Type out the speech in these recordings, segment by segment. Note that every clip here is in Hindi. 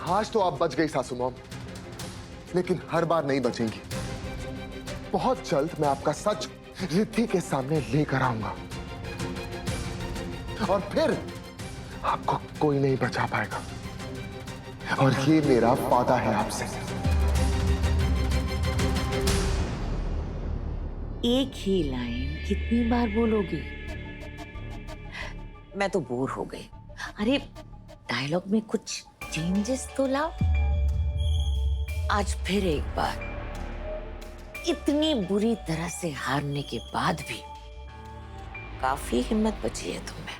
आज तो आप बच गई सासू मॉम, लेकिन हर बार नहीं बचेंगी। बहुत जल्द मैं आपका सच रिद्धि के सामने लेकर आऊंगा और फिर आपको कोई नहीं बचा पाएगा। और ये मेरा वादा है आपसे। एक ही लाइन कितनी बार बोलोगी? मैं तो बोर हो गई। अरे डायलॉग में कुछ चेंजेस तो लाओ। आज फिर एक बार इतनी बुरी तरह से हारने के बाद भी काफी हिम्मत बची है तुम्हें।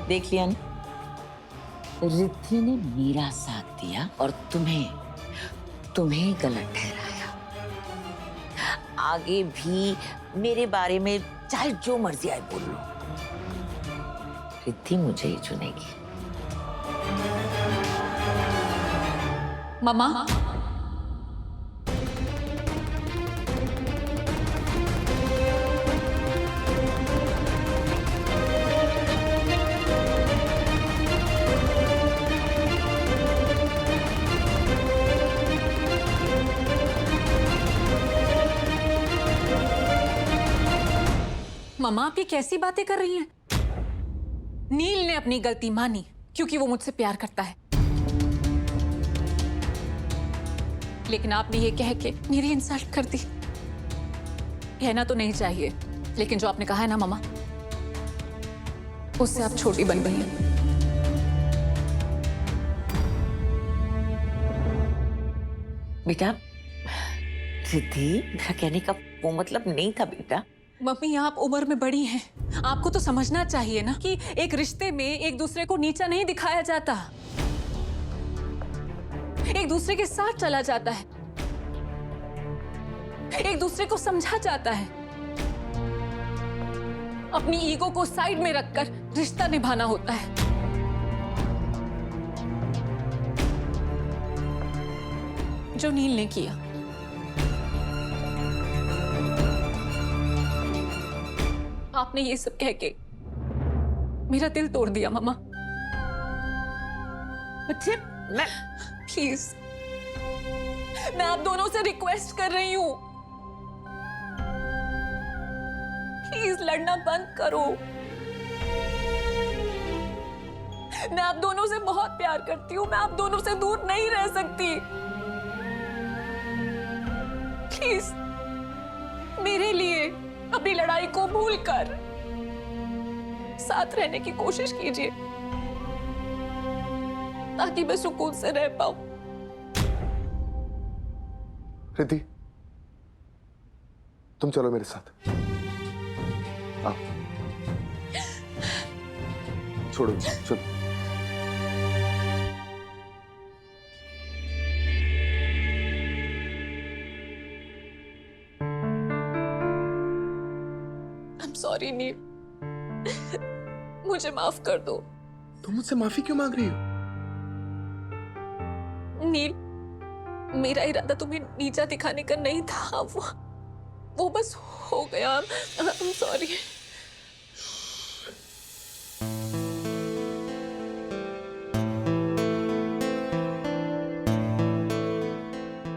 देख लिया ना, रिद्धि ने मेरा साथ दिया और तुम्हें गलत ठहराया। आगे भी मेरे बारे में चाहे जो मर्जी आए बोल लो, रिद्धि मुझे ही चुनेगी। मम्मा, मम्मा आप ये कैसी बातें कर रही हैं? नील ने अपनी गलती मानी क्योंकि वो मुझसे प्यार करता है, लेकिन आपने ये कह के मेरी इंसल्ट कर दी। कहना तो नहीं चाहिए, लेकिन जो आपने कहा है ना मम्मा, उससे आप छोटी बन गई हैं। बेटा, रिद्धि, मेरा कहने का वो मतलब नहीं था बेटा। मम्मी आप उम्र में बड़ी हैं, आपको तो समझना चाहिए ना कि एक रिश्ते में एक दूसरे को नीचा नहीं दिखाया जाता, एक दूसरे के साथ चला जाता है, एक दूसरे को समझा जाता है। अपनी ईगो को साइड में रखकर रिश्ता निभाना होता है। जो नील ने किया, आपने ये सब कह के मेरा दिल तोड़ दिया मम्मा। अच्छा, मैं प्लीज, मैं आप दोनों से रिक्वेस्ट कर रही हूं, प्लीज लड़ना बंद करो। मैं आप दोनों से बहुत प्यार करती हूं, मैं आप दोनों से दूर नहीं रह सकती। प्लीज मेरे लिए अपनी लड़ाई को भूलकर साथ रहने की कोशिश कीजिए, ताकि मैं सुकून से रह पाऊं। रिद्धि, तुम चलो मेरे साथ। आओ, छोड़ो, चलो। सॉरी नील, मुझे माफ कर दो। तुम मुझसे माफी क्यों मांग रही हो? नील, मेरा इरादा तुम्हें नीचा दिखाने का नहीं था, वो बस हो गया। सॉरी।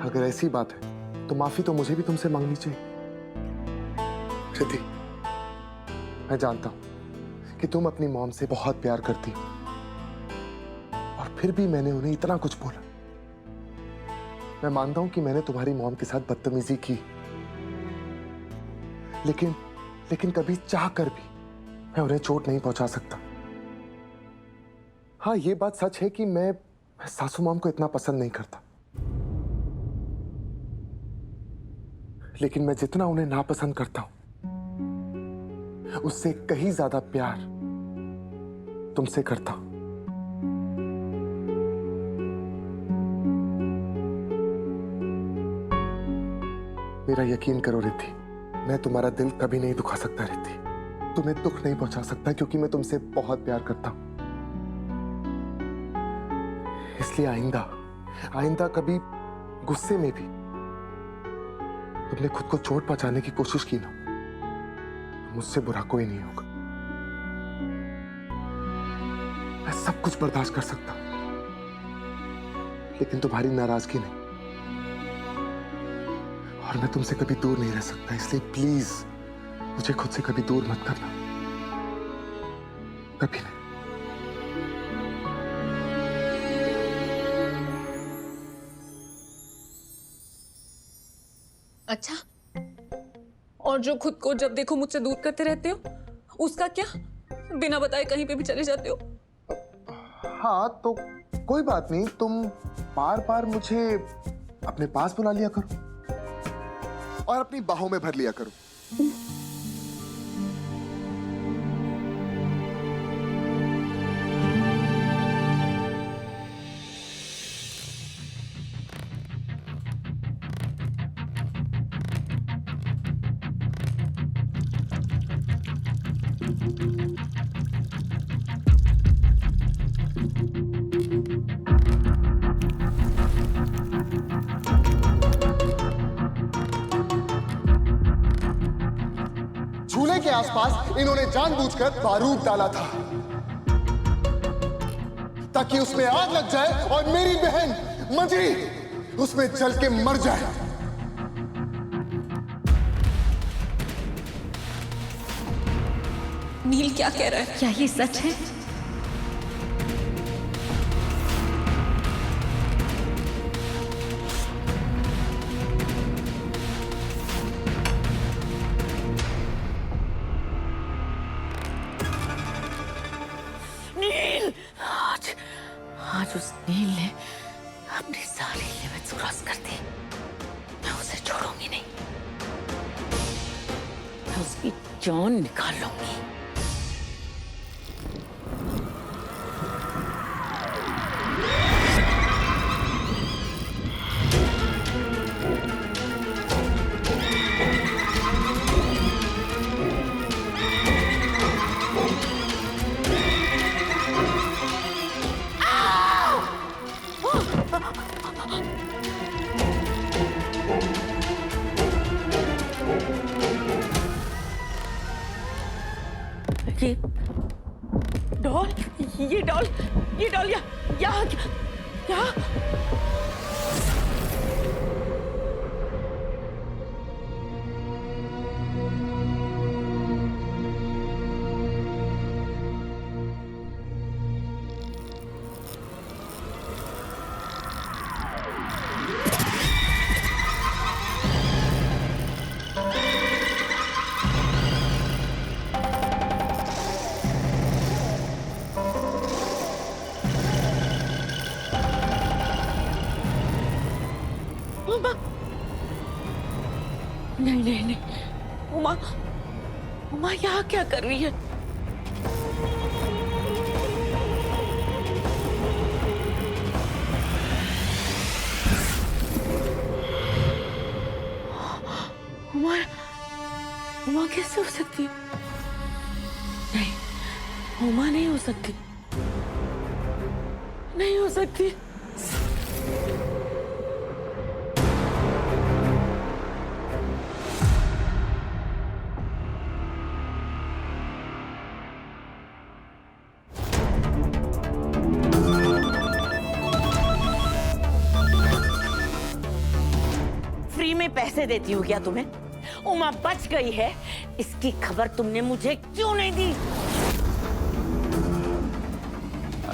अगर ऐसी बात है तो माफी तो मुझे भी तुमसे मांगनी चाहिए। रिद्धि, मैं जानता हूं कि तुम अपनी मॉम से बहुत प्यार करती हो, और फिर भी मैंने उन्हें इतना कुछ बोला। मैं मानता हूं कि मैंने तुम्हारी मॉम के साथ बदतमीजी की, लेकिन कभी चाह कर भी मैं उन्हें चोट नहीं पहुंचा सकता। हाँ, ये बात सच है कि मैं सासू मॉम को इतना पसंद नहीं करता, लेकिन मैं जितना उन्हें नापसंद करता हूं, उससे कहीं ज्यादा प्यार तुमसे करता हूं। मेरा यकीन करो रिद्धि, मैं तुम्हारा दिल कभी नहीं दुखा सकता। रिद्धि, तुम्हें दुख नहीं पहुंचा सकता, क्योंकि मैं तुमसे बहुत प्यार करता हूं। इसलिए आइंदा कभी गुस्से में भी तुमने खुद को चोट पहुंचाने की कोशिश की ना, मुझसे बुरा कोई नहीं होगा। मैं सब कुछ बर्दाश्त कर सकता हूं, लेकिन तुम्हारी नाराजगी नहीं। और मैं तुमसे कभी दूर नहीं रह सकता, इसलिए प्लीज मुझे खुद से कभी दूर मत करना, कभी नहीं। अच्छा, और जो खुद को जब देखो मुझसे दूर करते रहते हो, उसका क्या? बिना बताए कहीं पे भी चले जाते हो। हाँ तो कोई बात नहीं, तुम बार बार मुझे अपने पास बुला लिया करो और अपनी बाहों में भर लिया करो। चूल्हे के आसपास इन्होंने जानबूझकर बारूद डाला था ताकि उसमें आग लग जाए और मेरी बहन मंजरी उसमें जल के मर जाए। नील क्या कह रहा है? क्या ये सच है? नील, आज उस नील ने अपनी सारी लिमिट्स क्रॉस कर दी। मैं उसे छोड़ूंगी नहीं, मैं उसकी जान निकाल लूंगी। ये डॉल, ये डॉल यहाँ यहाँ। नहीं नहीं नहीं, उमा यहाँ क्या कर रही है? उमा कैसे हो सकती है? नहीं, उमा नहीं हो सकती, नहीं हो सकती। फ्री में पैसे देती हूँ क्या तुम्हें? उमा बच गई है, इसकी खबर तुमने मुझे क्यों नहीं दी?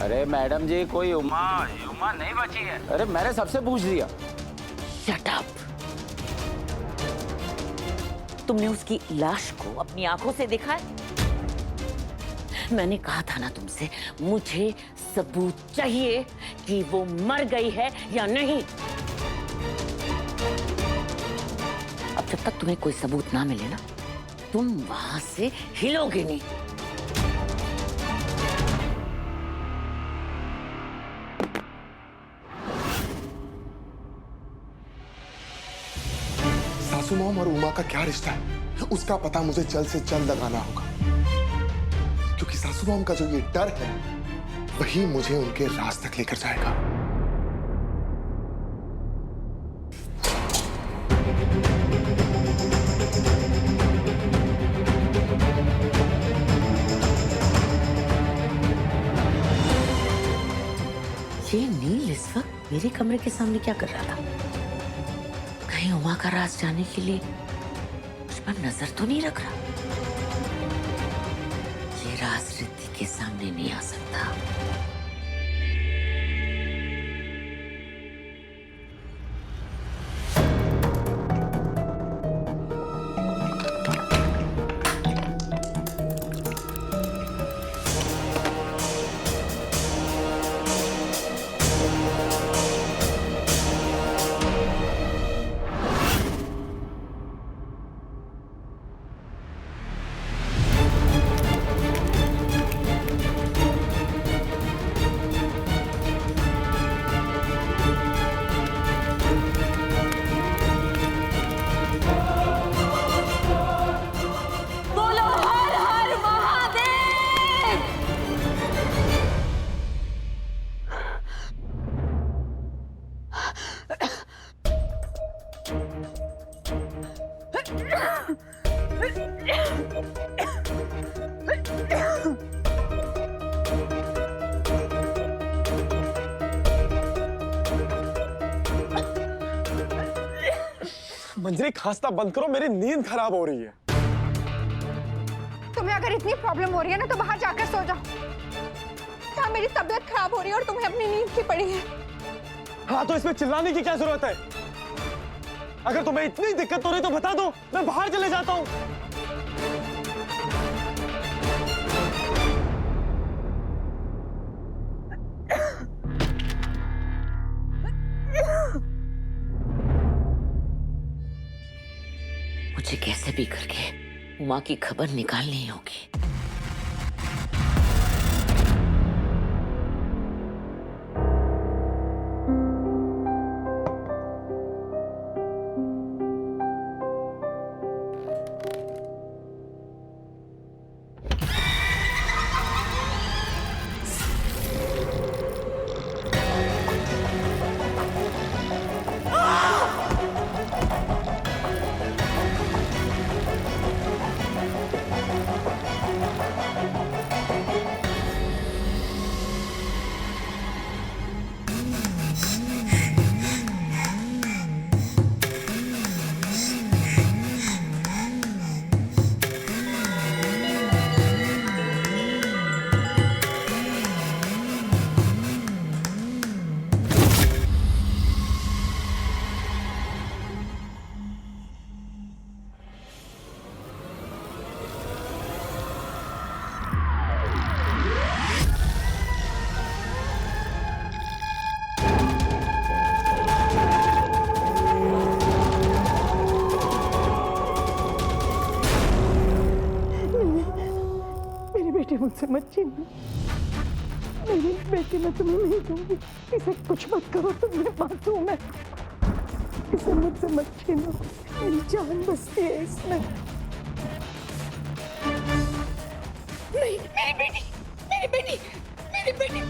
अरे मैडम जी, कोई उमा नहीं बची है। अरे मैंने सबसे पूछ लिया। Shut up. तुमने उसकी लाश को अपनी आंखों से देखा है? मैंने कहा था ना तुमसे, मुझे सबूत चाहिए कि वो मर गई है या नहीं। अब जब तक तुम्हें कोई सबूत ना मिले ना, तुम वहां से हिलोगे नहीं। सासू मॉम और उमा का क्या रिश्ता है, उसका पता मुझे जल्द से जल्द लगाना होगा, क्योंकि सासू मॉम का जो ये डर है वही मुझे उनके राज तक लेकर जाएगा। मेरे कमरे के सामने क्या कर रहा था? कहीं उमा का राज जानने के लिए मुझ पर नजर तो नहीं रख रहा? ये राज रिद्धि के सामने नहीं आ सकता। मंजरी खांसना बंद करो, मेरी नींद खराब हो रही है। तुम्हें अगर इतनी प्रॉब्लम हो रही है ना तो बाहर जाकर सो जाओ। क्या मेरी तबीयत खराब हो रही है और तुम्हें अपनी नींद की पड़ी है। हाँ तो इसमें चिल्लाने की क्या जरूरत है? अगर तुम्हें इतनी दिक्कत हो रही तो बता दो, मैं बाहर चले जाता हूँ। मुझे कैसे भी करके उमा की खबर निकालनी होगी। बेटी मुझसे मत छीनो। मेरी बेटी मैं तुम्हें नहीं दूंगी। इसे कुछ मत करो, तुम मेरे मासूम है। इसे मुझसे मत छीनो, मेरी जान बसती है इसमें। नहीं, मेरी बेटी, मेरी बेटी, मेरी बेटी।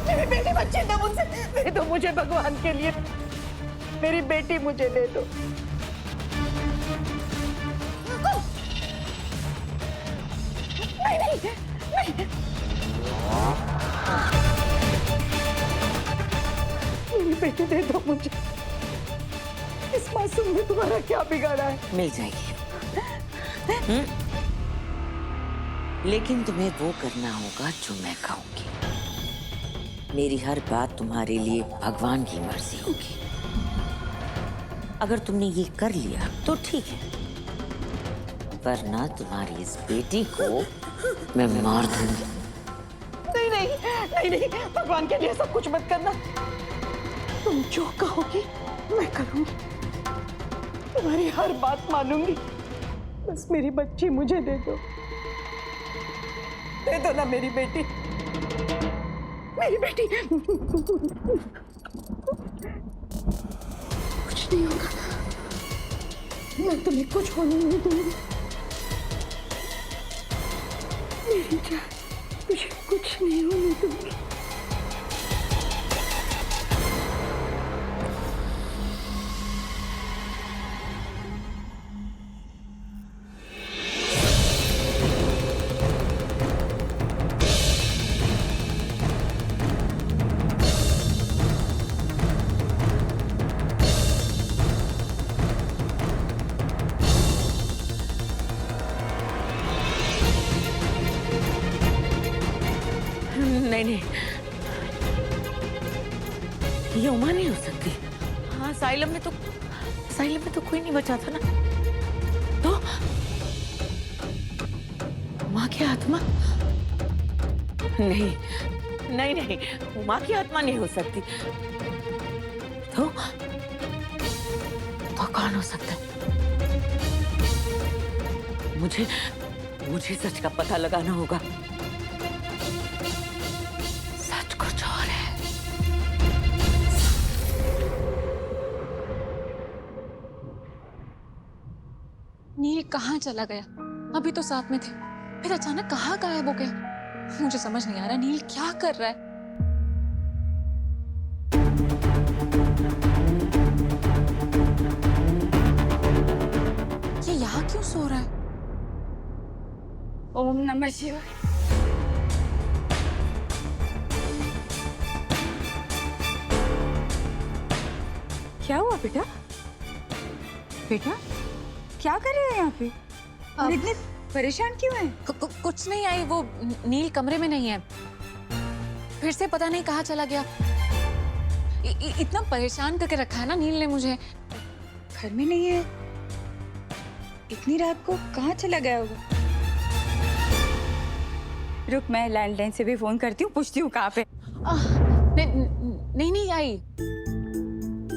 मेरी बेटी मत छीनो मुझसे। दे दो मुझे भगवान के लिए, मेरी बेटी मुझे दे दो। नहीं नहीं नहीं, मेरी बेटी दे दो मुझे। इस मासूम ने तुम्हारा क्या बिगाड़ा है? मिल जाएगी। लेकिन तुम्हें वो करना होगा जो मैं कहूंगी। मेरी हर बात तुम्हारे लिए भगवान की मर्जी होगी। अगर तुमने ये कर लिया तो ठीक है, वरना तुम्हारी इस बेटी को मैं मार दूंगी। नहीं नहीं नहीं नहीं, भगवान के लिए सब कुछ मत करना। तुम जो कहोगी मैं करूंगी, तुम्हारी हर बात मानूंगी। बस मेरी बच्ची मुझे दे दो। दे दो ना मेरी बेटी, मेरी बेटी। कुछ नहीं होगा, मैं तुम्हें कुछ होने नहीं दूंगी। मेरी जान, मुझे कुछ नहीं होने दूंगी। उमा नहीं हो सकती। हाँ, साइलम में तो कोई नहीं बचा था ना। तो उमा की आत्मा? नहीं नहीं नहीं, उमा की आत्मा नहीं हो सकती। तो कौन हो सकता है? मुझे सच का पता लगाना होगा। सच कुछ और है। नील कहाँ चला गया? अभी तो साथ में थे, फिर अचानक कहाँ गायब हो गया? मुझे समझ नहीं आ रहा नील क्या कर रहा है। ये यहाँ क्यों सो रहा है? ओम नमः शिवाय। क्या हुआ बेटा? बेटा क्या कर रहे हो यहाँ पे? और इतने परेशान क्यों हैं? कुछ नहीं आई, वो नील कमरे में नहीं है, फिर से पता नहीं कहाँ चला गया। इतना परेशान करके रखा है ना नील ने मुझे। घर में नहीं है? इतनी रात को कहाँ चला गया होगा? रुक, मैं लैंडलाइन से भी फोन करती हूँ, पूछती हूँ कहाँ पे। नहीं आई।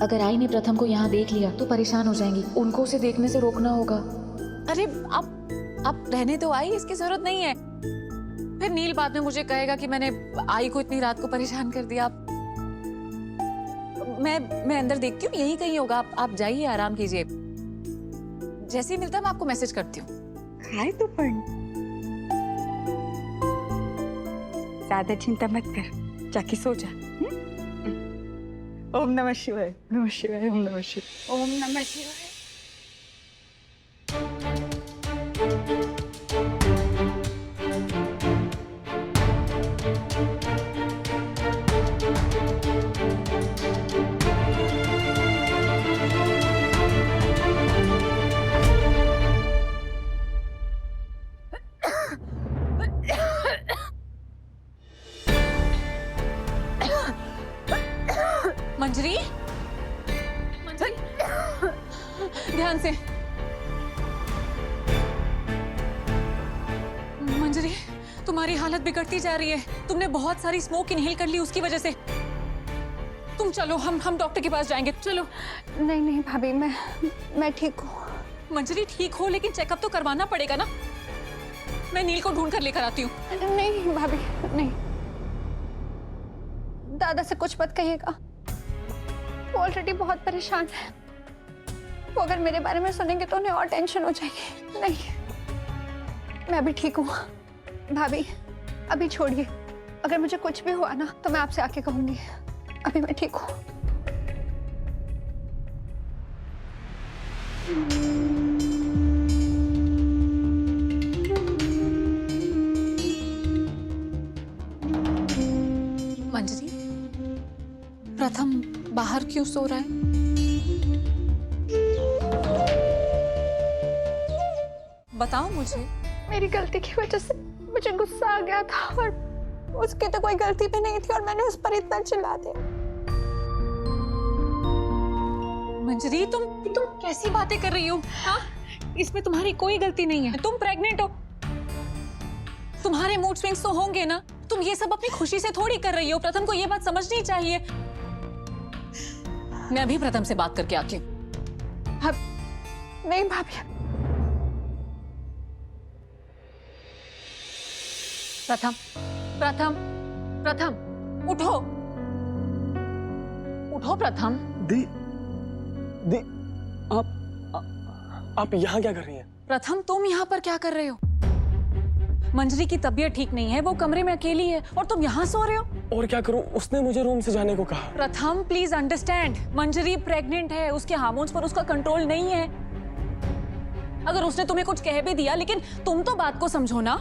अगर आई ने प्रथम को यहाँ देख लिया तो परेशान हो जाएंगी, उनको उसे देखने से रोकना होगा। अरे आप रहने तो आई, इसकी जरूरत नहीं है। फिर नील बाद में मुझे कहेगा कि मैंने आई को इतनी रात को परेशान कर दिया। मैं अंदर देखती हूँ, यही कहीं होगा। आप जाइए, आराम कीजिए। जैसे ही मिलता है मैं आपको मैसेज करती हूँ। खाए तो पण ज्यादा चिंता मत कर, जाके सो जा। ओम नमः शिवाय, नमः शिवाय, ओम नमः शिवाय, ओम नमः शिवाय। मंजरी, ध्यान से। मंजरी, तुम्हारी हालत बिगड़ती जा रही है। तुमने बहुत सारी स्मोक इनहेल कर ली, उसकी वजह से। तुम चलो, हम डॉक्टर के पास जाएंगे। चलो। नहीं भाभी, मैं ठीक हूँ। मंजरी ठीक हो, लेकिन चेकअप तो करवाना पड़ेगा ना। मैं नील को ढूंढ कर लेकर आती हूँ। नहीं भाभी, नहीं। दादा से कुछ मत कहिएगा, वो ऑलरेडी बहुत परेशान है। वो अगर मेरे बारे में सुनेंगे तो उन्हें और टेंशन हो जाएगी। नहीं, मैं अभी ठीक हूँ। भाभी अभी छोड़िए, अगर मुझे कुछ भी हुआ ना तो मैं आपसे आके कहूंगी। अभी मैं ठीक हूँ। मंजरी, प्रथम बाहर क्यों सो रहा है? बताओ मुझे। मेरी गलती की वजह से मुझे गुस्सा आ गया था, और उसकी तो कोई गलती भी नहीं थी और मैंने उस पर इतना चिल्ला दिया। मंजरी, तुम कैसी बातें कर रही हो? हाँ, इसमें तुम्हारी कोई गलती नहीं है। तुम प्रेग्नेंट हो, तुम्हारे मूड स्विंग्स तो होंगे ना। तुम ये सब अपनी खुशी से थोड़ी कर रही हो। प्रथम को ये बात समझनी चाहिए। मैं अभी प्रथम से बात करके आती हूँ। नहीं भाभी। प्रथम, प्रथम, प्रथम, उठो, उठो प्रथम। दी आप यहाँ क्या कर रही हैं? प्रथम, तुम यहाँ पर क्या कर रहे हो? मंजरी की तबीयत ठीक नहीं है, वो कमरे में अकेली है, और तुम यहाँ सो रहे हो। और क्या करूं? उसने मुझे रूम से जाने को कहा। प्रथम प्लीज अंडरस्टैंड, मंजरी प्रेग्नेंट है, उसके हार्मोन्स पर उसका कंट्रोल नहीं है। अगर उसने तुम्हें कुछ कह भी दिया, लेकिन तुम तो बात को समझो ना।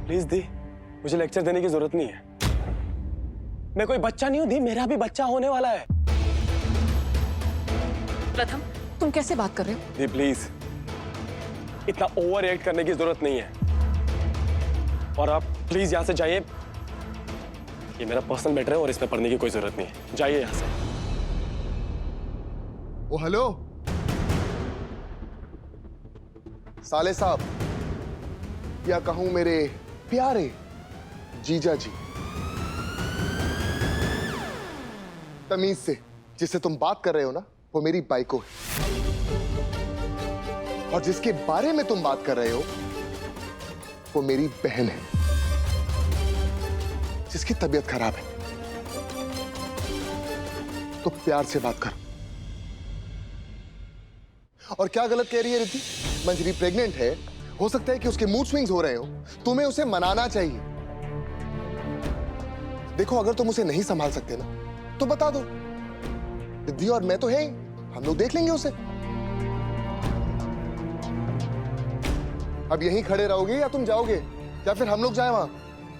प्लीज दी, मुझे लेक्चर देने की जरूरत नहीं है। मैं कोई बच्चा नहीं हूं दी, मेरा भी बच्चा होने वाला है। प्रथम, तुम कैसे बात कर रहे हो? दी प्लीज, इतना ओवर रिएक्ट करने की जरूरत नहीं है। और आप प्लीज यहाँ से जाइए, ये मेरा पर्सनल मैटर है और इसमें पढ़ने की कोई जरूरत नहीं है। जाइए यहाँ से। ओ हेलो साले साहब, या कहूं मेरे प्यारे जीजा जी। तमीज से, जिससे तुम बात कर रहे हो ना, वो मेरी बाइको है, और जिसके बारे में तुम बात कर रहे हो वो मेरी बहन है, जिसकी तबीयत खराब है। तो प्यार से बात करो। और क्या गलत कह रही है रिद्धि? मंजरी प्रेग्नेंट है, हो सकता है कि उसके मूड स्विंग्स हो रहे हो, तुम्हें उसे मनाना चाहिए। देखो, अगर तुम उसे नहीं संभाल सकते ना तो बता दो, रिद्धि और मैं तो है ही, हम लोग देख लेंगे उसे। अब यहीं खड़े रहोगे या तुम जाओगे, या फिर हम लोग जाएं वहां?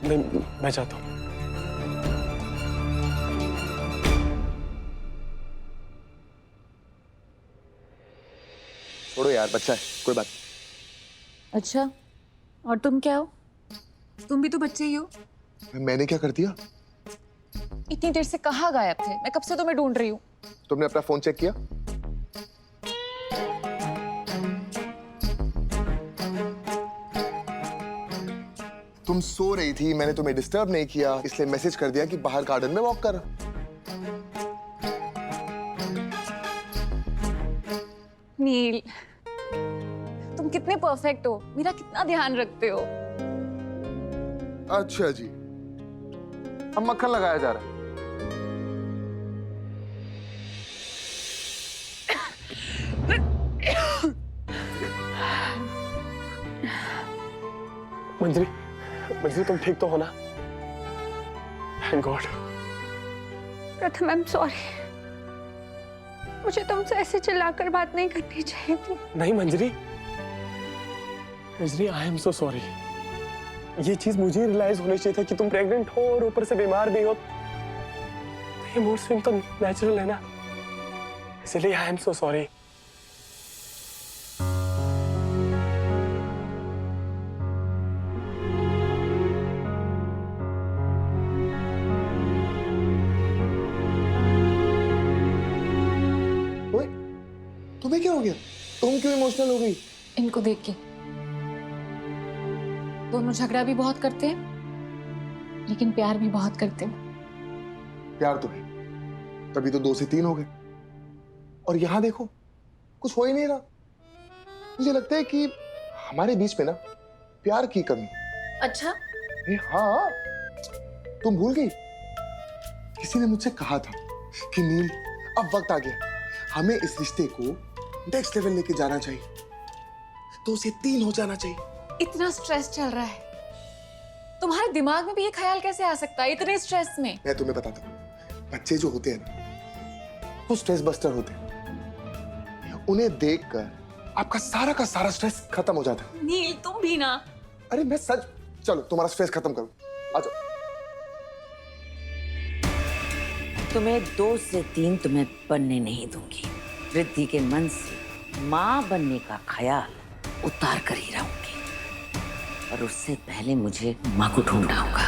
नहीं, मैं चाहता हूं। छोड़ो यार, बच्चा है, कोई बात। अच्छा, और तुम क्या हो? तुम भी तो बच्चे ही हो। मैंने क्या कर दिया? इतनी देर से कहाँ गायब थे? मैं कब से तुम्हें ढूंढ रही हूँ। तुमने अपना फोन चेक किया? तुम सो रही थी, मैंने तुम्हें डिस्टर्ब नहीं किया, इसलिए मैसेज कर दिया कि बाहर गार्डन में वॉक कर। नील, तुम कितने परफेक्ट हो, मेरा कितना ध्यान रखते हो। अच्छा जी, अब मक्खन लगाया जा रहा है। मंजरी, मंजरी तुम ठीक तो हो ना? Thank God. प्रथम, आई एम सॉरी। मुझे तुमसे ऐसे चिल्लाकर बात नहीं करनी चाहिए थी। नहीं मंजरी, मंजरी आई एम सो सॉरी। ये चीज मुझे रियलाइज होनी चाहिए था कि तुम प्रेग्नेंट हो और ऊपर से बीमार भी हो। ये मूड स्विंग तो नेचुरल है ना, इसलिए आई एम सो सॉरी। तुम्हें क्या हो गया? तुम क्यों इमोशनल हो गई? इनको देख के। दोनों झगड़ा भी बहुत करते हैं, लेकिन प्यार भी बहुत करते हैं। प्यार तो है, तभी तो 2 से 3 हो गए। और यहां देखो, कुछ हो ही नहीं रहा। मुझे लगता है कि हमारे बीच में ना प्यार की कमी। अच्छा, हाँ, तुम भूल गई? किसी ने मुझसे कहा था कि नील, अब वक्त आ गया, हमें इस रिश्ते को नेक्स्ट लेवल लेके जाना चाहिए, 2 से 3 हो जाना चाहिए। इतना स्ट्रेस चल रहा है, तुम्हारे दिमाग में भी ये ख्याल कैसे आ सकता है इतने स्ट्रेस में? मैं तुम्हें बताता हूँ, बच्चे जो होते हैं ना, वो स्ट्रेस बस्टर होते हैं। उन्हें देखकर आपका सारा का सारा स्ट्रेस खत्म हो जाता है। नील, तुम भी ना। अरे मैं सच, चलो तुम्हारा स्ट्रेस खत्म करो, आ जाओ। तुम्हें 2 से 3 तुम्हें बनने नहीं दूंगी। रिद्धि के मन से माँ बनने का ख्याल उतार कर ही रहूंगी, और उससे पहले मुझे माँ को ढूंढना होगा।